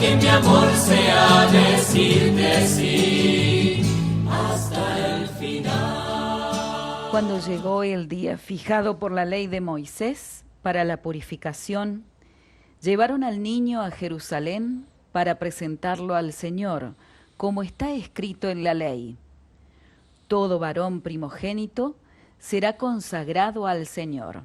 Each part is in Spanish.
que mi amor sea decirte sí hasta el final. Cuando llegó el día fijado por la ley de Moisés para la purificación, llevaron al niño a Jerusalén para presentarlo al Señor, como está escrito en la ley. Todo varón primogénito será consagrado al Señor.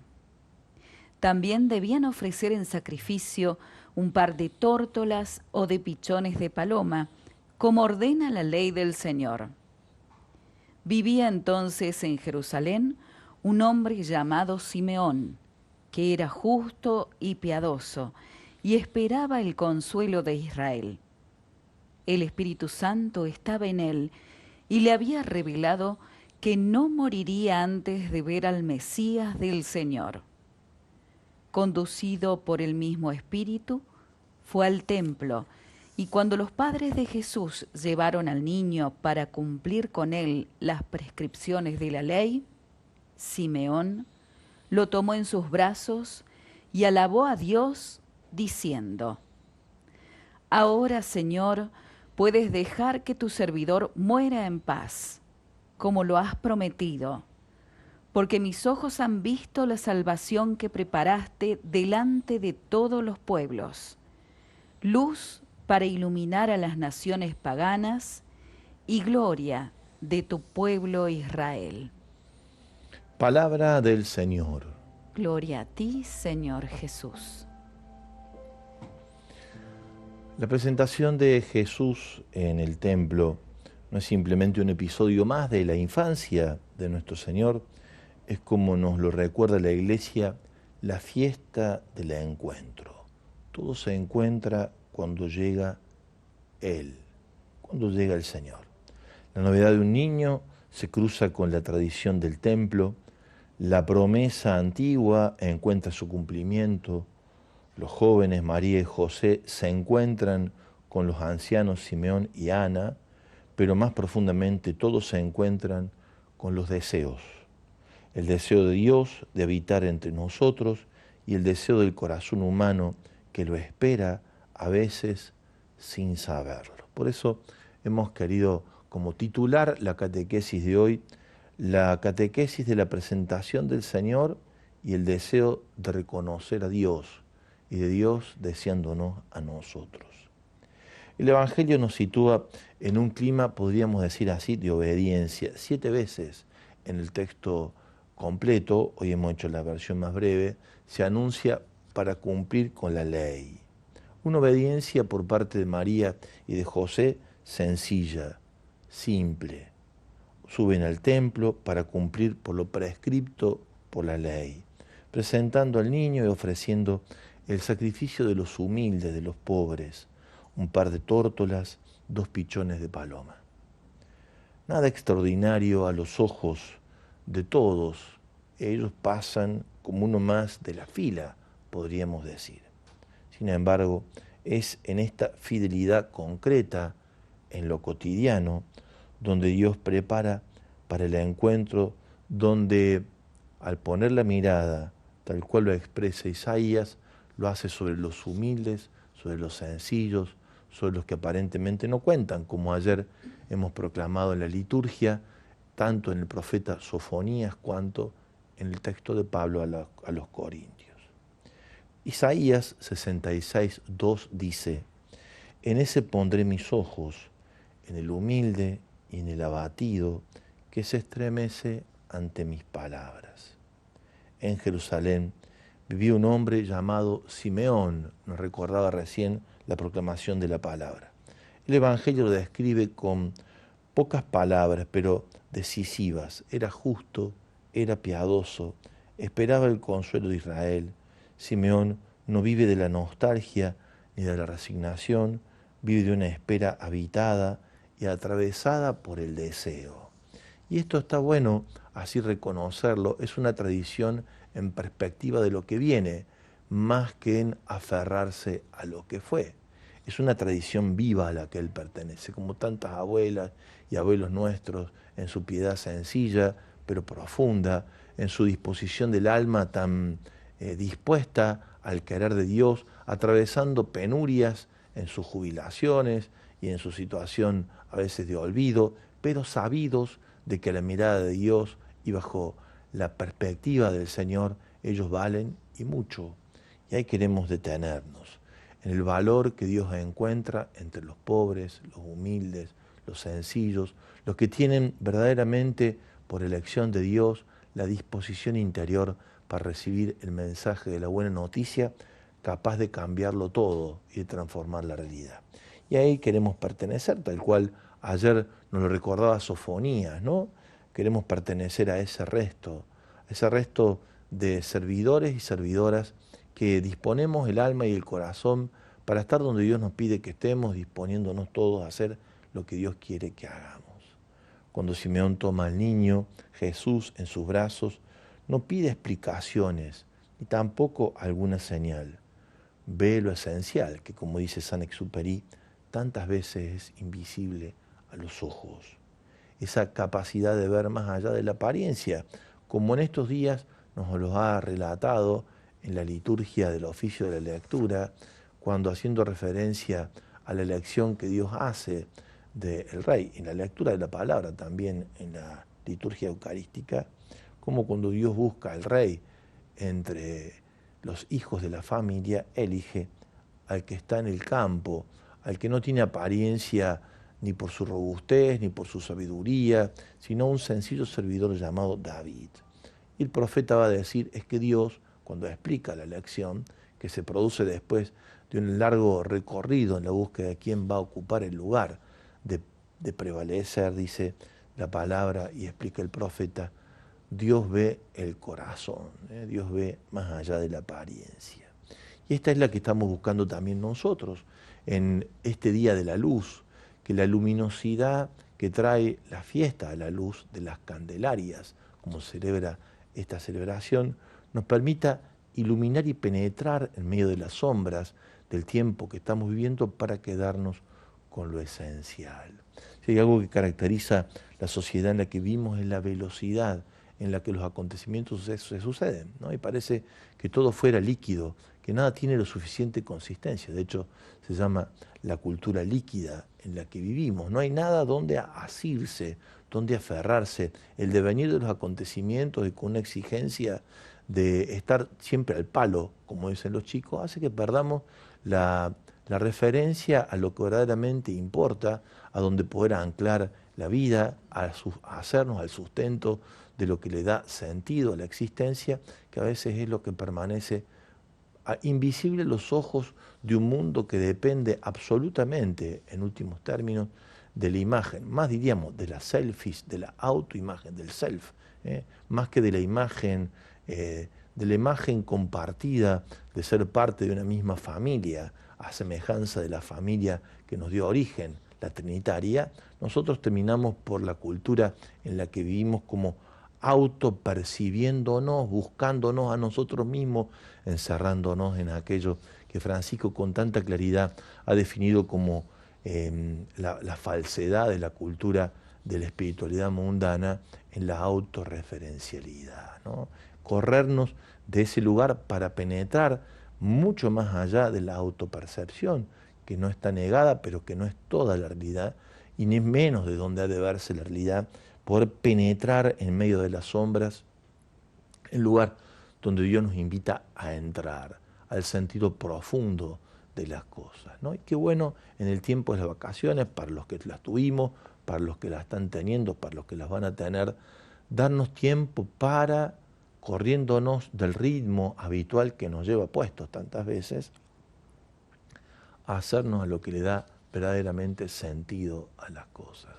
También debían ofrecer en sacrificio un par de tórtolas o de pichones de paloma, como ordena la ley del Señor. Vivía entonces en Jerusalén un hombre llamado Simeón, que era justo y piadoso, y esperaba el consuelo de Israel. El Espíritu Santo estaba en él, y le había revelado que no moriría antes de ver al Mesías del Señor. Conducido por el mismo Espíritu, fue al templo, y cuando los padres de Jesús llevaron al niño para cumplir con él las prescripciones de la ley, Simeón lo tomó en sus brazos y alabó a Dios diciendo: Ahora, Señor, puedes dejar que tu servidor muera en paz, como lo has prometido, porque mis ojos han visto la salvación que preparaste delante de todos los pueblos, luz para iluminar a las naciones paganas y gloria de tu pueblo Israel. Palabra del Señor. Gloria a ti, Señor Jesús. La presentación de Jesús en el templo no es simplemente un episodio más de la infancia de nuestro Señor, es como nos lo recuerda la Iglesia, la fiesta del encuentro. Todo se encuentra cuando llega Él, cuando llega el Señor. La novedad de un niño se cruza con la tradición del templo, la promesa antigua encuentra su cumplimiento, los jóvenes María y José se encuentran con los ancianos Simeón y Ana, pero más profundamente todos se encuentran con los deseos. El deseo de Dios de habitar entre nosotros y el deseo del corazón humano que lo espera a veces sin saberlo. Por eso hemos querido como titular la catequesis de hoy, la catequesis de la presentación del Señor y el deseo de reconocer a Dios y de Dios deseándonos a nosotros. El Evangelio nos sitúa en un clima, podríamos decir así, de obediencia. 7 veces en el texto completo, hoy hemos hecho la versión más breve, se anuncia para cumplir con la ley. Una obediencia por parte de María y de José sencilla, simple. Suben al templo para cumplir por lo prescripto por la ley, presentando al niño y ofreciendo el sacrificio de los humildes, de los pobres, un par de tórtolas, 2 pichones de paloma. Nada extraordinario a los ojos de todos, ellos pasan como uno más de la fila, podríamos decir. Sin embargo, es en esta fidelidad concreta, en lo cotidiano, donde Dios prepara para el encuentro, donde al poner la mirada, tal cual lo expresa Isaías, lo hace sobre los humildes, sobre los sencillos, sobre los que aparentemente no cuentan, como ayer hemos proclamado en la liturgia, tanto en el profeta Sofonías cuanto en el texto de Pablo a los Corintios. Isaías 66:2 dice: En ese pondré mis ojos, en el humilde y en el abatido, que se estremece ante mis palabras. En Jerusalén vivía un hombre llamado Simeón, nos recordaba recién la proclamación de la palabra. El Evangelio lo describe con pocas palabras, pero decisivas. Era justo, era piadoso, esperaba el consuelo de Israel. Simeón no vive de la nostalgia ni de la resignación, vive de una espera habitada y atravesada por el deseo. Y esto está bueno así reconocerlo, es una tradición en perspectiva de lo que viene, más que en aferrarse a lo que fue. Es una tradición viva a la que él pertenece, como tantas abuelas y abuelos nuestros, en su piedad sencilla, pero profunda, en su disposición del alma tan dispuesta al querer de Dios, atravesando penurias en sus jubilaciones y en su situación a veces de olvido, pero sabidos de que a la mirada de Dios y bajo la perspectiva del Señor, ellos valen y mucho. Y ahí queremos detenernos, en el valor que Dios encuentra entre los pobres, los humildes, los sencillos, los que tienen verdaderamente, por elección de Dios, la disposición interior para recibir el mensaje de la buena noticia, capaz de cambiarlo todo y de transformar la realidad. Y ahí queremos pertenecer, tal cual ayer nos lo recordaba Sofonías, ¿no? Queremos pertenecer a ese resto de servidores y servidoras que disponemos el alma y el corazón para estar donde Dios nos pide que estemos, disponiéndonos todos a hacer lo que Dios quiere que hagamos. Cuando Simeón toma al niño Jesús en sus brazos, no pide explicaciones ni tampoco alguna señal. Ve lo esencial, que como dice Saint-Exupéry, tantas veces es invisible a los ojos. Esa capacidad de ver más allá de la apariencia, como en estos días nos lo ha relatado en la liturgia del oficio de la lectura, cuando haciendo referencia a la elección que Dios hace del Rey, en la lectura de la palabra, también en la liturgia eucarística, como cuando Dios busca al Rey entre los hijos de la familia, elige al que está en el campo, al que no tiene apariencia ni por su robustez, ni por su sabiduría, sino un sencillo servidor llamado David. Y el profeta va a decir, es que Dios, cuando explica la elección, que se produce después de un largo recorrido en la búsqueda de quién va a ocupar el lugar de prevalecer, dice la palabra y explica el profeta, Dios ve el corazón, Dios ve más allá de la apariencia. Y esta es la que estamos buscando también nosotros en este Día de la Luz, que la luminosidad que trae la fiesta a la luz de las Candelarias, como celebra esta celebración, nos permita iluminar y penetrar en medio de las sombras del tiempo que estamos viviendo para quedarnos con lo esencial. Si hay algo que caracteriza la sociedad en la que vivimos es la velocidad en la que los acontecimientos se suceden, ¿no? Y parece que todo fuera líquido, que nada tiene lo suficiente consistencia. De hecho, se llama la cultura líquida en la que vivimos. No hay nada donde asirse, donde aferrarse. El devenir de los acontecimientos y con una exigencia de estar siempre al palo, como dicen los chicos, hace que perdamos la referencia a lo que verdaderamente importa, a donde poder anclar la vida, a hacernos al sustento de lo que le da sentido a la existencia, que a veces es lo que permanece invisible a los ojos de un mundo que depende absolutamente, en últimos términos, de la imagen, más diríamos de la selfies, de la autoimagen, del self, más que de la imagen compartida, de ser parte de una misma familia, a semejanza de la familia que nos dio origen, la trinitaria. Nosotros terminamos por la cultura en la que vivimos como autopercibiéndonos, buscándonos a nosotros mismos, encerrándonos en aquello que Francisco con tanta claridad ha definido como la falsedad de la cultura de la espiritualidad mundana en la autorreferencialidad, ¿no? Corrernos de ese lugar para penetrar mucho más allá de la autopercepción, que no está negada, pero que no es toda la realidad, y ni menos de donde ha de verse la realidad, poder penetrar en medio de las sombras, el lugar donde Dios nos invita a entrar, al sentido profundo de las cosas, ¿no? Y qué bueno en el tiempo de las vacaciones, para los que las tuvimos, para los que las están teniendo, para los que las van a tener, darnos tiempo para, corriéndonos del ritmo habitual que nos lleva puestos tantas veces, a hacernos a lo que le da verdaderamente sentido a las cosas.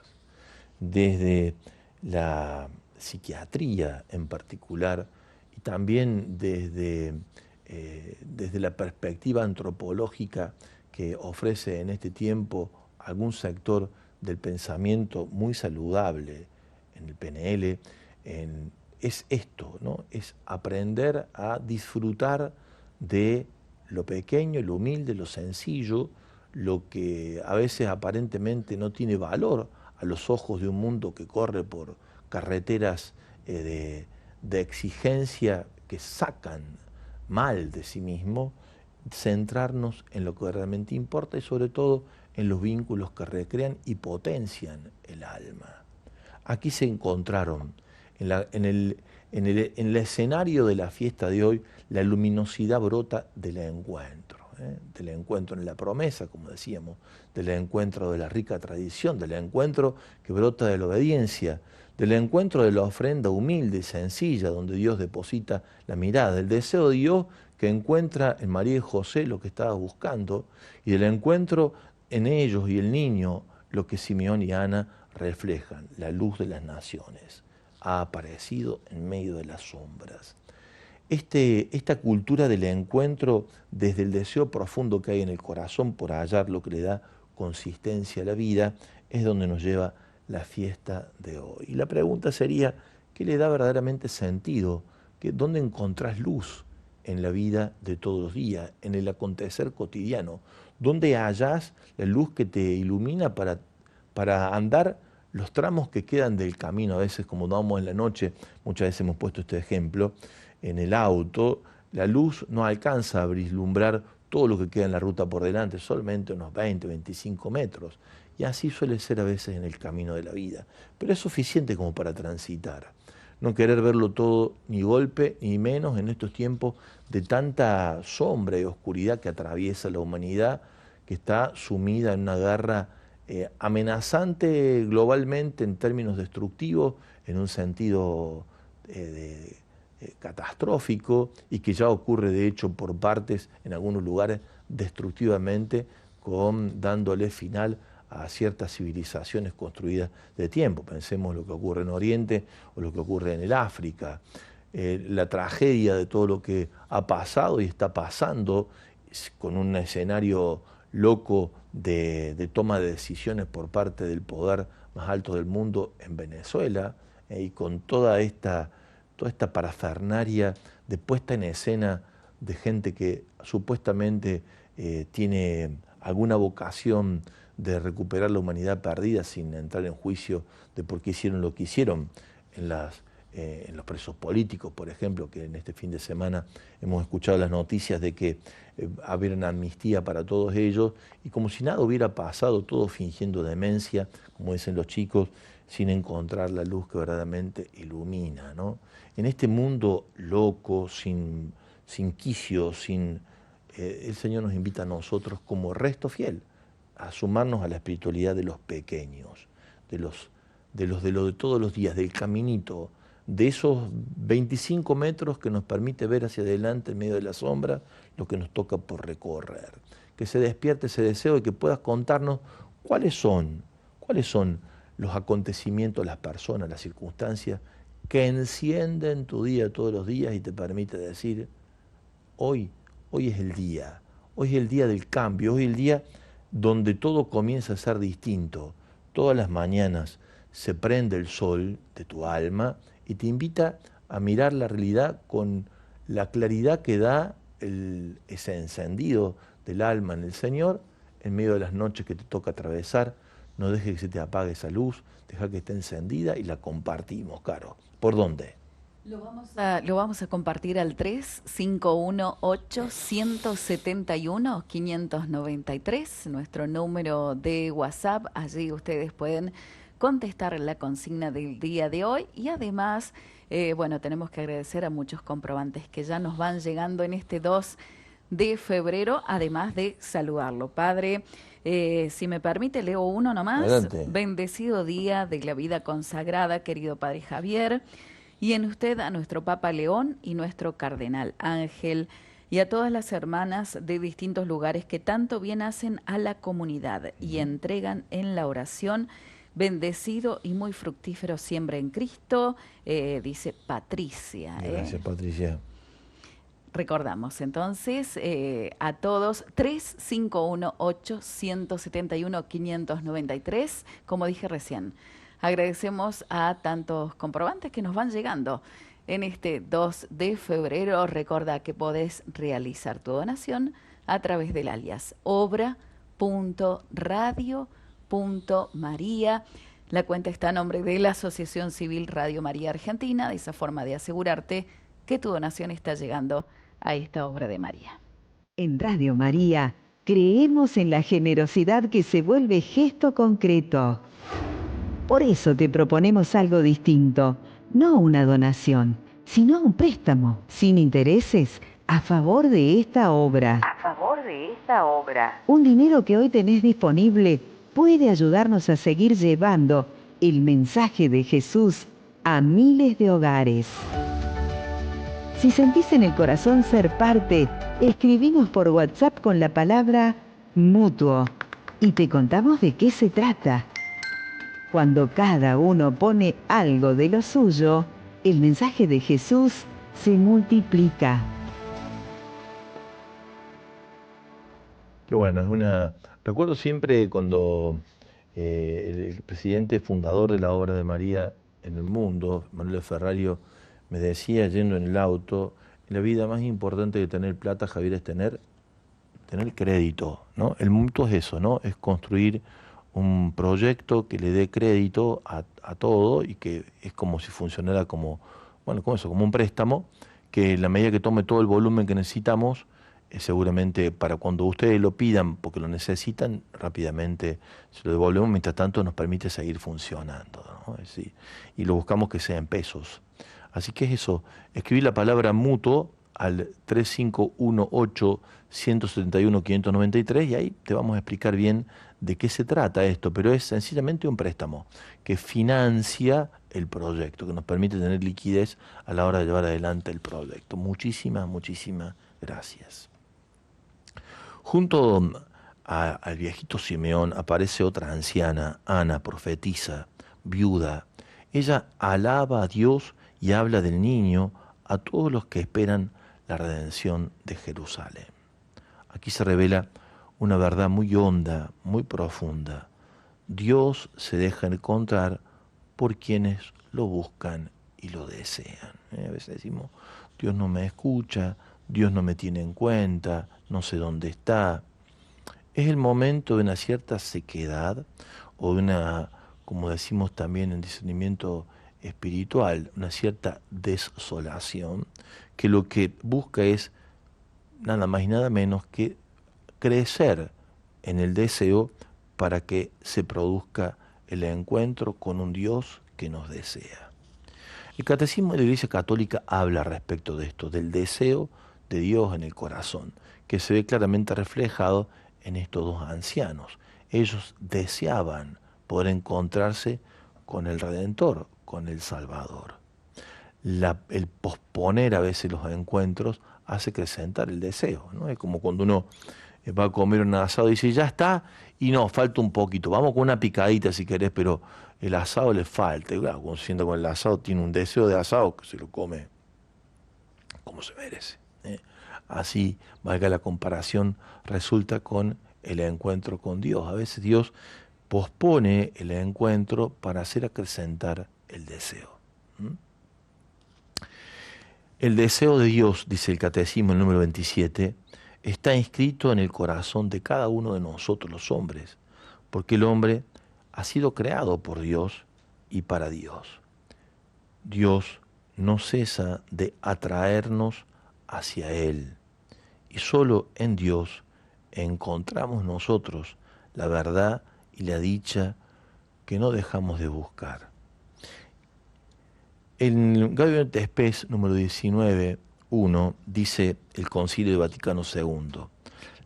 Desde la psiquiatría en particular y también desde la perspectiva antropológica que ofrece en este tiempo algún sector del pensamiento muy saludable en el PNL, es esto, ¿no? Es aprender a disfrutar de lo pequeño, lo humilde, lo sencillo, lo que a veces aparentemente no tiene valor a los ojos de un mundo que corre por carreteras de exigencia que sacan mal de sí mismo, centrarnos en lo que realmente importa y sobre todo en los vínculos que recrean y potencian el alma. Aquí se encontraron, en el escenario de la fiesta de hoy, la luminosidad brota del encuentro, del encuentro en la promesa, como decíamos, del encuentro de la rica tradición, del encuentro que brota de la obediencia, del encuentro de la ofrenda humilde y sencilla, donde Dios deposita la mirada, del deseo de Dios que encuentra en María y José lo que estaba buscando, y del encuentro en ellos y el niño lo que Simeón y Ana reflejan, la luz de las naciones. Ha aparecido en medio de las sombras. Esta cultura del encuentro, desde el deseo profundo que hay en el corazón por hallar lo que le da consistencia a la vida, es donde nos lleva la fiesta de hoy. Y la pregunta sería, ¿qué le da verdaderamente sentido? ¿Dónde encontrás luz en la vida de todos los días, en el acontecer cotidiano? ¿Dónde hallás la luz que te ilumina para andar los tramos que quedan del camino? A veces, como vamos en la noche, muchas veces hemos puesto este ejemplo, en el auto, la luz no alcanza a vislumbrar todo lo que queda en la ruta por delante, solamente unos 20, 25 metros. Y así suele ser a veces en el camino de la vida. Pero es suficiente como para transitar. No querer verlo todo ni golpe ni menos en estos tiempos de tanta sombra y oscuridad que atraviesa la humanidad, que está sumida en una guerra amenazante globalmente en términos destructivos, en un sentido catastrófico, y que ya ocurre de hecho por partes en algunos lugares destructivamente, dándole final a ciertas civilizaciones construidas de tiempo. Pensemos lo que ocurre en Oriente o lo que ocurre en el África. La tragedia de todo lo que ha pasado y está pasando, con un escenario loco de toma de decisiones por parte del poder más alto del mundo en Venezuela, y con toda esta parafernaria de puesta en escena de gente que supuestamente tiene alguna vocación de recuperar la humanidad perdida, sin entrar en juicio de por qué hicieron lo que hicieron en los presos políticos, por ejemplo, que en este fin de semana hemos escuchado las noticias de que había una amnistía para todos ellos, y como si nada hubiera pasado, todos fingiendo demencia, como dicen los chicos, sin encontrar la luz que verdaderamente ilumina, ¿no? En este mundo loco, sin quicio, el Señor nos invita a nosotros como resto fiel a sumarnos a la espiritualidad de los pequeños, de lo de todos los días, del caminito, de esos 25 metros que nos permite ver hacia adelante en medio de la sombra lo que nos toca por recorrer. Que se despierte ese deseo de que puedas contarnos cuáles son los acontecimientos, las personas, las circunstancias que encienden tu día todos los días y te permite decir, hoy es el día del cambio, hoy es el día donde todo comienza a ser distinto. Todas las mañanas se prende el sol de tu alma y te invita a mirar la realidad con la claridad que da ese encendido del alma en el Señor, en medio de las noches que te toca atravesar. No dejes que se te apague esa luz, deja que esté encendida y la compartimos, Caro. ¿Por dónde? Lo vamos a compartir al 351-871-593, nuestro número de WhatsApp. Allí ustedes pueden contestar la consigna del día de hoy, y además, tenemos que agradecer a muchos comprobantes que ya nos van llegando en este 2 de febrero, además de saludarlo. Padre, si me permite, leo uno nomás. Adelante. Bendecido día de la vida consagrada, querido Padre Javier, y en usted a nuestro Papa León y nuestro Cardenal Ángel, y a todas las hermanas de distintos lugares que tanto bien hacen a la comunidad y entregan en la oración. Bendecido y muy fructífero siempre en Cristo, dice Patricia. Gracias, Patricia. Recordamos entonces a todos 351-871-593, como dije recién. Agradecemos a tantos comprobantes que nos van llegando en este 2 de febrero. Recuerda que podés realizar tu donación a través del alias obra.radio.maría. La cuenta está a nombre de la Asociación Civil Radio María Argentina, de esa forma de asegurarte que tu donación está llegando a esta obra de María. En Radio María, creemos en la generosidad que se vuelve gesto concreto. Por eso te proponemos algo distinto, no una donación, sino un préstamo, sin intereses, a favor de esta obra. Un dinero que hoy tenés disponible puede ayudarnos a seguir llevando el mensaje de Jesús a miles de hogares. Si sentís en el corazón ser parte, escribinos por WhatsApp con la palabra mutuo y te contamos de qué se trata. Cuando cada uno pone algo de lo suyo, el mensaje de Jesús se multiplica. Qué bueno, recuerdo siempre cuando el presidente fundador de la Obra de María en el mundo, Manuel Ferrario, me decía yendo en el auto, la vida más importante de tener plata, Javier, es tener crédito, ¿no? El mutuo es eso, ¿no? Es construir un proyecto que le dé crédito a todo y que es como si funcionara como un préstamo, que en la medida que tome todo el volumen que necesitamos, seguramente para cuando ustedes lo pidan porque lo necesitan, rápidamente se lo devolvemos, mientras tanto nos permite seguir funcionando, ¿no? Es decir, y lo buscamos que sea en pesos. Así que es eso, escribir la palabra mutuo al 3518-171-593 y ahí te vamos a explicar bien de qué se trata esto, pero es sencillamente un préstamo que financia el proyecto, que nos permite tener liquidez a la hora de llevar adelante el proyecto. Muchísimas gracias. Junto al viejito Simeón aparece otra anciana, Ana, profetisa, viuda. Ella alaba a Dios y habla del niño a todos los que esperan la redención de Jerusalén. Aquí se revela una verdad muy honda, muy profunda. Dios se deja encontrar por quienes lo buscan y lo desean. A veces decimos, Dios no me escucha, Dios no me tiene en cuenta, no sé dónde está. Es el momento de una cierta sequedad o de una, como decimos también en discernimiento espiritual, una cierta desolación, que lo que busca es nada más y nada menos que crecer en el deseo para que se produzca el encuentro con un Dios que nos desea. El Catecismo de la Iglesia Católica habla respecto de esto, del deseo de Dios en el corazón, que se ve claramente reflejado en estos dos ancianos. Ellos deseaban poder encontrarse con el Redentor, con el Salvador. El posponer a veces los encuentros hace acrecentar el deseo, ¿no? Es como cuando uno va a comer un asado y dice, ya está, y no, falta un poquito, vamos con una picadita si querés, pero el asado le falta. Y claro, cuando se sienta con el asado, tiene un deseo de asado que se lo come como se merece, ¿eh? Así, valga la comparación, resulta con el encuentro con Dios. A veces Dios pospone el encuentro para hacer acrecentar el deseo. El deseo de Dios, dice el Catecismo, el número 27, está inscrito en el corazón de cada uno de nosotros los hombres, porque el hombre ha sido creado por Dios y para Dios. Dios no cesa de atraernos hacia Él, y solo en Dios encontramos nosotros la verdad y la dicha que no dejamos de buscar. En Gaudium et Spes número 19.1 dice el Concilio Vaticano II,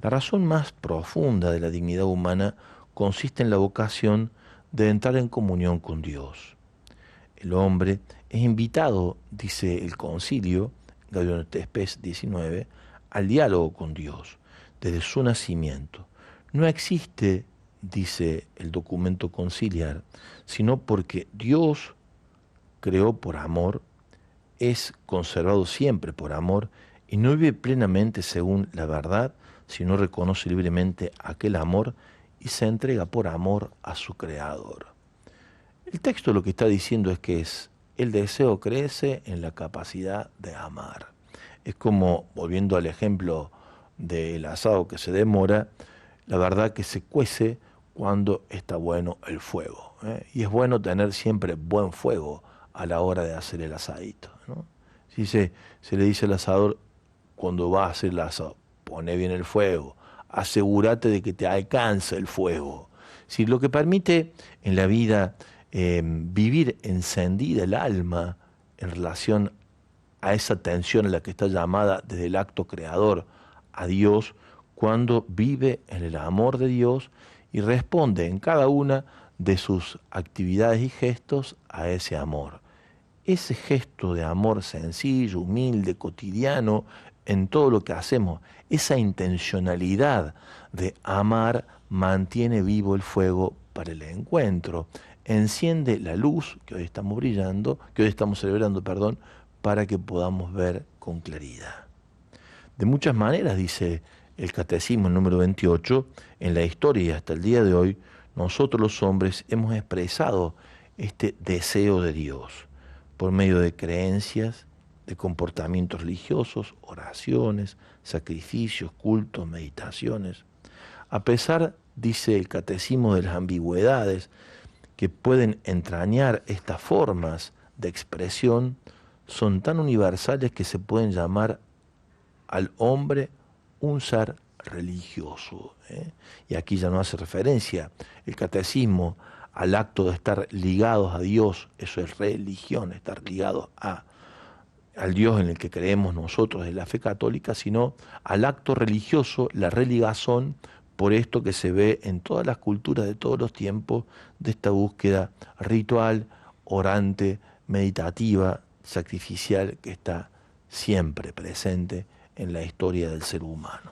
la razón más profunda de la dignidad humana consiste en la vocación de entrar en comunión con Dios. El hombre es invitado, dice el Concilio, Gaudium et Spes 19, al diálogo con Dios desde su nacimiento. No existe, dice el documento conciliar, sino porque Dios creó por amor, es conservado siempre por amor y no vive plenamente según la verdad, sino reconoce libremente aquel amor y se entrega por amor a su Creador. El texto lo que está diciendo es que el deseo crece en la capacidad de amar. Es como, volviendo al ejemplo del asado que se demora, la verdad que se cuece cuando está bueno el fuego, ¿eh? Y es bueno tener siempre buen fuego a la hora de hacer el asadito, ¿no? Si se le dice al asador cuando va a hacer el asado, pone bien el fuego, asegúrate de que te alcance el fuego. Si lo que permite en la vida vivir encendida el alma en relación a esa tensión a la que está llamada desde el acto creador a Dios, cuando vive en el amor de Dios y responde en cada una de sus actividades y gestos a ese amor. Ese gesto de amor sencillo, humilde, cotidiano, en todo lo que hacemos, esa intencionalidad de amar mantiene vivo el fuego para el encuentro, enciende la luz que hoy estamos celebrando, para que podamos ver con claridad. De muchas maneras, dice el Catecismo número 28, en la historia y hasta el día de hoy, nosotros los hombres hemos expresado este deseo de Dios por medio de creencias, de comportamientos religiosos, oraciones, sacrificios, cultos, meditaciones. A pesar, dice el Catecismo, de las ambigüedades que pueden entrañar estas formas de expresión, son tan universales que se pueden llamar al hombre un ser religioso. Y aquí ya no hace referencia el Catecismo al acto de estar ligados a Dios, eso es religión, estar ligados al Dios en el que creemos nosotros de la fe católica, sino al acto religioso, la religazón, por esto que se ve en todas las culturas de todos los tiempos, de esta búsqueda ritual, orante, meditativa, sacrificial, que está siempre presente en la historia del ser humano.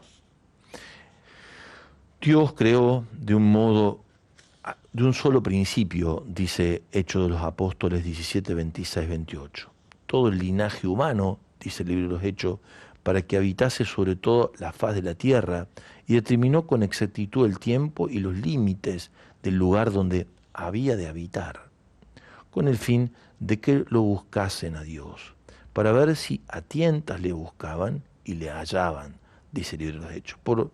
Dios creó de un solo principio, dice Hechos de los Apóstoles 17, 26, 28. Todo el linaje humano, dice el libro de los Hechos, para que habitase sobre todo la faz de la tierra, y determinó con exactitud el tiempo y los límites del lugar donde había de habitar, con el fin de que lo buscasen a Dios, para ver si a tientas le buscaban y le hallaban, dice el libro de los Hechos. Por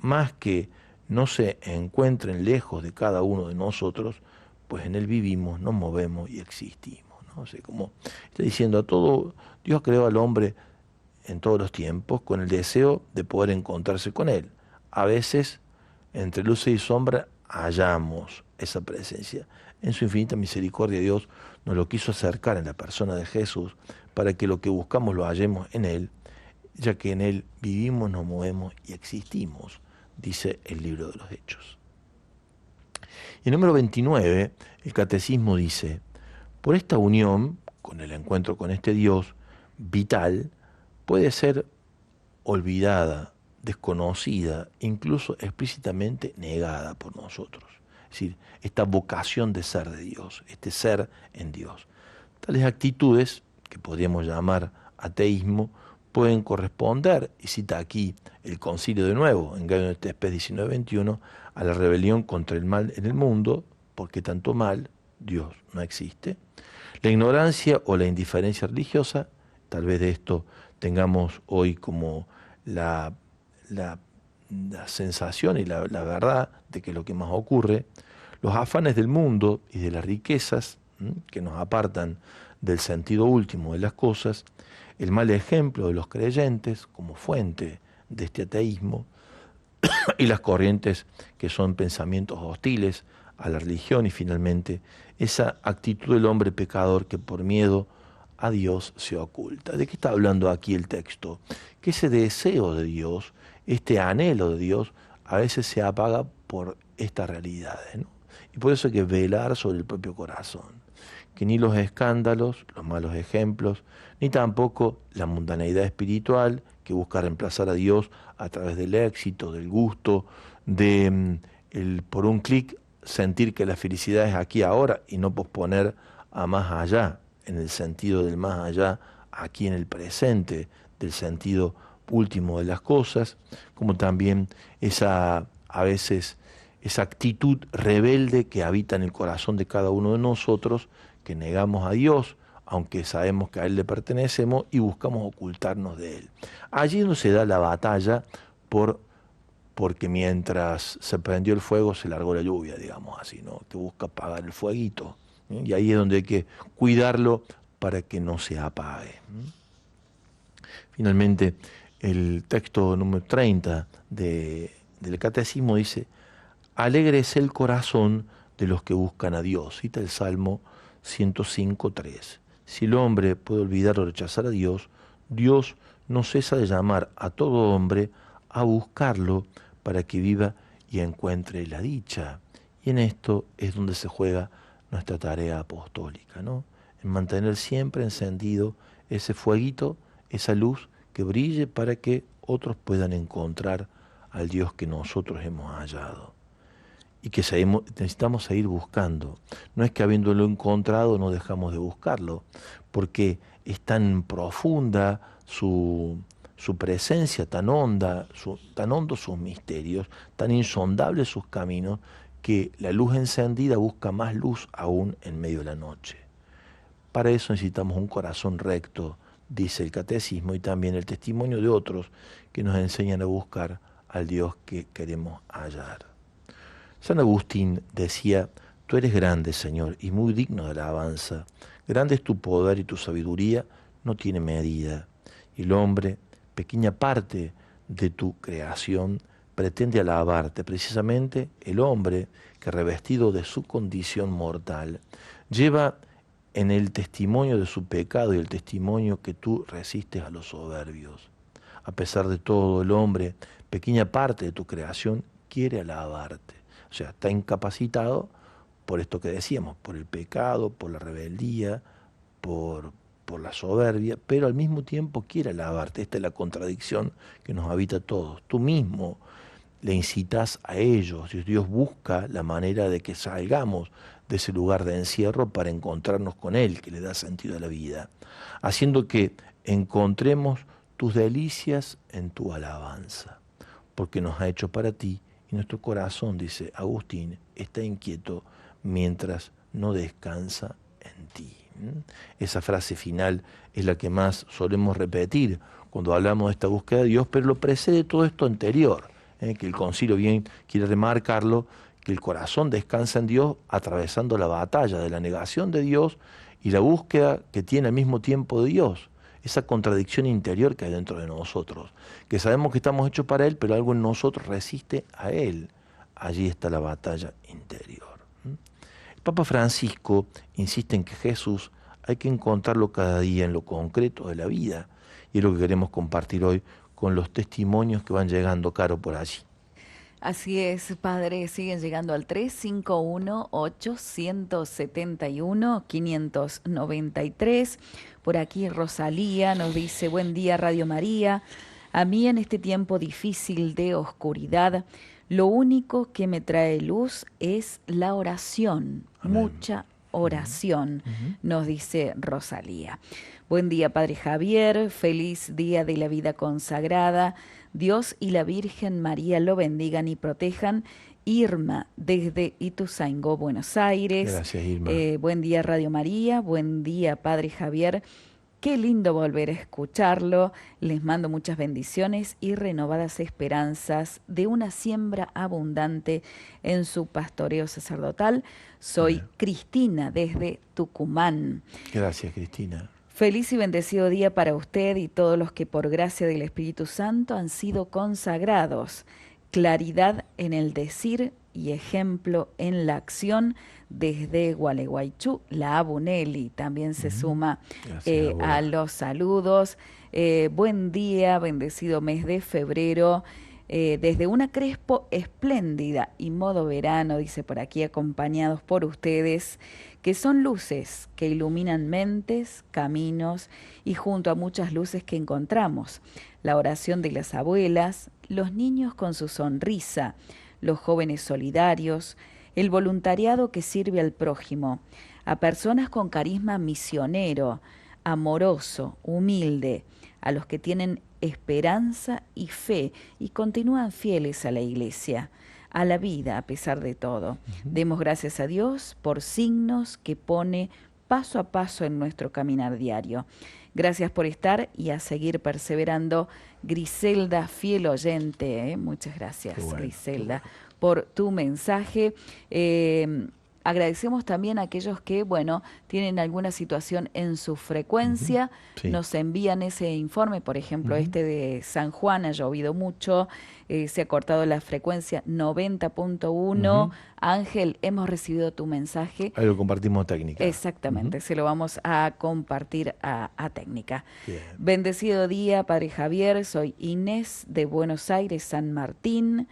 más que no se encuentren lejos de cada uno de nosotros, pues en él vivimos, nos movemos y existimos, ¿no? O sea, como está diciendo, a todo Dios creó al hombre en todos los tiempos con el deseo de poder encontrarse con él. A veces, entre luces y sombra, hallamos esa presencia. En su infinita misericordia, Dios nos lo quiso acercar en la persona de Jesús para que lo que buscamos lo hallemos en él, ya que en él vivimos, nos movemos y existimos, dice el libro de los Hechos. Y el número 29, el Catecismo dice, por esta unión, con el encuentro con este Dios vital, puede ser olvidada, desconocida, incluso explícitamente negada por nosotros. Es decir, esta vocación de ser de Dios, este ser en Dios. Tales actitudes, que podríamos llamar ateísmo, pueden corresponder, y cita aquí el concilio de nuevo, en Gaudium et Spes 19:21, a la rebelión contra el mal en el mundo, porque tanto mal, Dios no existe. La ignorancia o la indiferencia religiosa, tal vez de esto tengamos hoy como la sensación y la verdad de que lo que más ocurre, los afanes del mundo y de las riquezas que nos apartan del sentido último de las cosas, el mal ejemplo de los creyentes como fuente de este ateísmo y las corrientes que son pensamientos hostiles a la religión y finalmente esa actitud del hombre pecador que por miedo a Dios se oculta. ¿De qué está hablando aquí el texto? Que ese deseo de Dios, este anhelo de Dios, a veces se apaga por estas realidades, ¿no? Y por eso hay que velar sobre el propio corazón. Que ni los escándalos, los malos ejemplos, ni tampoco la mundaneidad espiritual que busca reemplazar a Dios a través del éxito, del gusto, de por un clic sentir que la felicidad es aquí ahora y no posponer a más allá, en el sentido del más allá, aquí en el presente, del sentido último de las cosas, como también a veces esa actitud rebelde que habita en el corazón de cada uno de nosotros, que negamos a Dios, aunque sabemos que a Él le pertenecemos y buscamos ocultarnos de Él. Allí es donde se da la batalla porque mientras se prendió el fuego se largó la lluvia, digamos así, ¿no? Que busca apagar el fueguito. Y ahí es donde hay que cuidarlo para que no se apague. Finalmente, el texto número 30 del Catecismo dice: alegre es el corazón de los que buscan a Dios. Cita el Salmo 105:3. Si el hombre puede olvidar o rechazar a Dios, Dios no cesa de llamar a todo hombre a buscarlo para que viva y encuentre la dicha. Y en esto es donde se juega nuestra tarea apostólica, ¿no? En mantener siempre encendido ese fueguito, esa luz que brille para que otros puedan encontrar al Dios que nosotros hemos hallado y que necesitamos seguir buscando. No es que habiéndolo encontrado no dejamos de buscarlo, porque es tan profunda su presencia, tan honda, tan hondos sus misterios, tan insondables sus caminos, que la luz encendida busca más luz aún en medio de la noche. Para eso necesitamos un corazón recto, dice el Catecismo, y también el testimonio de otros que nos enseñan a buscar al Dios que queremos hallar. San Agustín decía: tú eres grande, Señor, y muy digno de alabanza. Grande es tu poder y tu sabiduría no tiene medida. Y el hombre, pequeña parte de tu creación, pretende alabarte. Precisamente el hombre, que revestido de su condición mortal, lleva en el testimonio de su pecado y el testimonio que tú resistes a los soberbios. A pesar de todo, el hombre, pequeña parte de tu creación, quiere alabarte. O sea, está incapacitado por esto que decíamos, por el pecado, por la rebeldía, por la soberbia, pero al mismo tiempo quiere alabarte. Esta es la contradicción que nos habita a todos. Tú mismo le incitas a ellos. Dios busca la manera de que salgamos de ese lugar de encierro para encontrarnos con Él, que le da sentido a la vida, haciendo que encontremos tus delicias en tu alabanza, porque nos ha hecho para ti, y nuestro corazón, dice Agustín, está inquieto mientras no descansa en ti. Esa frase final es la que más solemos repetir cuando hablamos de esta búsqueda de Dios, pero lo precede todo esto anterior, que el concilio bien quiere remarcarlo, que el corazón descansa en Dios atravesando la batalla de la negación de Dios y la búsqueda que tiene al mismo tiempo de Dios. Esa contradicción interior que hay dentro de nosotros, que sabemos que estamos hechos para Él, pero algo en nosotros resiste a Él. Allí está la batalla interior. El Papa Francisco insiste en que Jesús hay que encontrarlo cada día en lo concreto de la vida, y es lo que queremos compartir hoy con los testimonios que van llegando, Caro, por allí. Así es, Padre, siguen llegando al 351-871-593. Por aquí Rosalía nos dice: buen día, Radio María. A mí en este tiempo difícil de oscuridad, lo único que me trae luz es la oración. Amén. Mucha oración, nos dice Rosalía. Buen día, Padre Javier. Feliz día de la vida consagrada. Dios y la Virgen María lo bendigan y protejan. Irma, desde Ituzaingó, Buenos Aires. Gracias, Irma. Buen día, Radio María. Buen día, Padre Javier. Qué lindo volver a escucharlo. Les mando muchas bendiciones y renovadas esperanzas de una siembra abundante en su pastoreo sacerdotal. Soy Cristina, desde Tucumán. Gracias, Cristina. Feliz y bendecido día para usted y todos los que por gracia del Espíritu Santo han sido consagrados. Claridad en el decir y ejemplo en la acción. Desde Gualeguaychú, la Abuneli también se suma a los saludos. Buen día, bendecido mes de febrero. Desde una Crespo espléndida y modo verano, dice por aquí, acompañados por ustedes, que son luces que iluminan mentes, caminos y junto a muchas luces que encontramos. La oración de las abuelas, los niños con su sonrisa, los jóvenes solidarios, el voluntariado que sirve al prójimo, a personas con carisma misionero, amoroso, humilde, a los que tienen esperanza y fe y continúan fieles a la Iglesia, a la vida a pesar de todo. Demos gracias a Dios por signos que pone paso a paso en nuestro caminar diario. Gracias por estar y a seguir perseverando. Griselda, fiel oyente, muchas gracias, bueno, Griselda, por tu mensaje. agradecemos también a aquellos que, bueno, tienen alguna situación en su frecuencia, Sí. nos envían ese informe, por ejemplo, este de San Juan, ha llovido mucho, se ha cortado la frecuencia 90.1. Ángel, hemos recibido tu mensaje. Ahí lo compartimos técnica. Exactamente, se lo vamos a compartir a técnica. Bien. Bendecido día, Padre Javier, soy Inés de Buenos Aires, San Martín.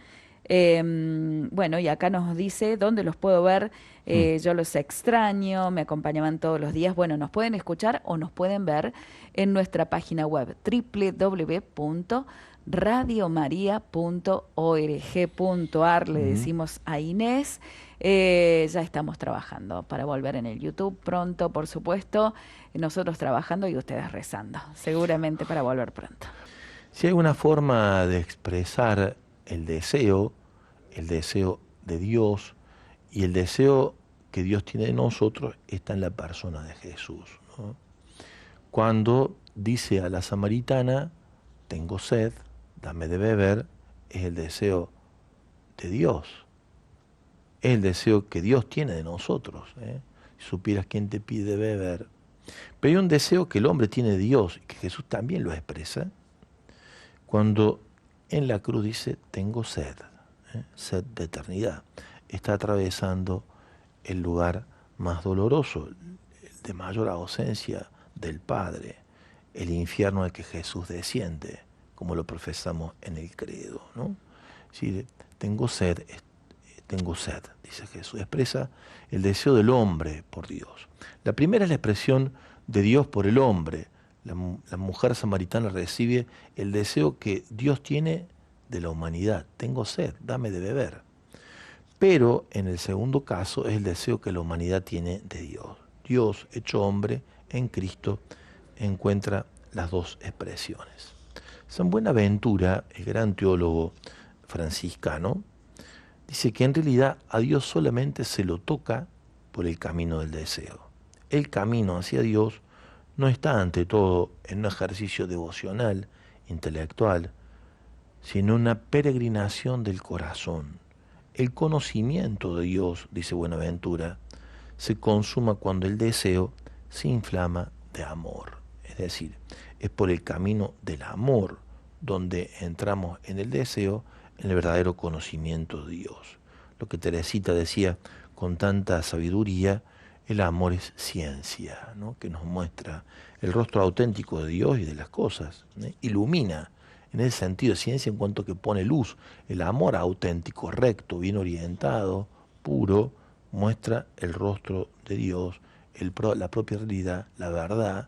Bueno, y acá nos dice dónde los puedo ver. Yo los extraño, me acompañaban todos los días. Bueno, nos pueden escuchar o nos pueden ver en nuestra página web www.radiomaria.org.ar. Le decimos a Inés. Ya estamos trabajando para volver en el YouTube pronto, por supuesto. Nosotros trabajando y ustedes rezando, seguramente para volver pronto. Si hay una forma de expresar el deseo de Dios y el deseo que Dios tiene de nosotros, está en la persona de Jesús, ¿no? Cuando dice a la samaritana, tengo sed, dame de beber, es el deseo de Dios. Es el deseo que Dios tiene de nosotros, ¿eh? Si supieras quién te pide beber. Pero hay un deseo que el hombre tiene de Dios, y que Jesús también lo expresa, cuando en la cruz dice, tengo sed, sed de eternidad. Está atravesando el lugar más doloroso, el de mayor ausencia del Padre, el infierno al que Jesús desciende, como lo profesamos en el credo, ¿no? Sí, tengo sed, dice Jesús. Expresa el deseo del hombre por Dios. La primera es la expresión de Dios por el hombre. La mujer samaritana recibe el deseo que Dios tiene de la humanidad. Tengo sed, dame de beber. Pero en el segundo caso es el deseo que la humanidad tiene de Dios. Dios, hecho hombre, en Cristo, encuentra las dos expresiones. San Buenaventura, el gran teólogo franciscano, dice que en realidad a Dios solamente se lo toca por el camino del deseo. El camino hacia Dios no está ante todo en un ejercicio devocional, intelectual, sino una peregrinación del corazón. El conocimiento de Dios, dice Buenaventura, se consuma cuando el deseo se inflama de amor. Es decir, es por el camino del amor donde entramos en el deseo, en el verdadero conocimiento de Dios. Lo que Teresita decía con tanta sabiduría, el amor es ciencia, ¿no? Que nos muestra el rostro auténtico de Dios y de las cosas, ¿eh? Ilumina, en ese sentido, ciencia en cuanto que pone luz. El amor auténtico, recto, bien orientado, puro, muestra el rostro de Dios, la propia realidad, la verdad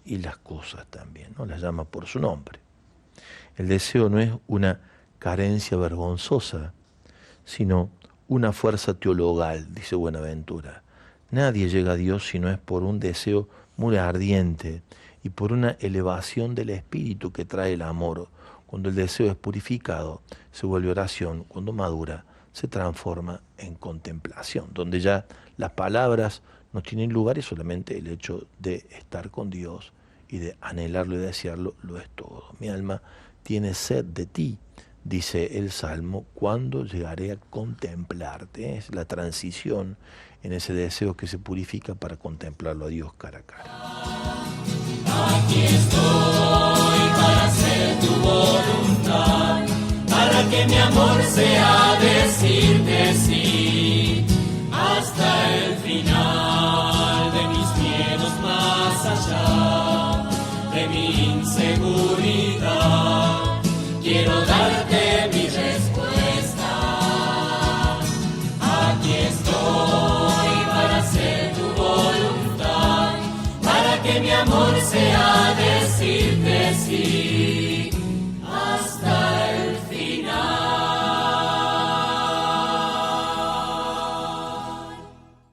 y las cosas también, ¿no? Las llama por su nombre. El deseo no es una carencia vergonzosa, sino una fuerza teologal, dice Buenaventura. Nadie llega a Dios si no es por un deseo muy ardiente y por una elevación del espíritu que trae el amor. Cuando el deseo es purificado, se vuelve oración. Cuando madura, se transforma en contemplación, donde ya las palabras no tienen lugar y solamente el hecho de estar con Dios y de anhelarlo y desearlo lo es todo. Mi alma tiene sed de ti, dice el Salmo, ¿cuándo llegaré a contemplarte? Es la transición en ese deseo que se purifica para contemplarlo a Dios cara a cara. Aquí estoy para hacer tu voluntad, para que mi amor sea decirte sí, hasta el final de mis miedos más allá, de mi inseguridad. Quiero darte mi respuesta. Aquí estoy para hacer tu voluntad, para que mi amor sea decirte sí.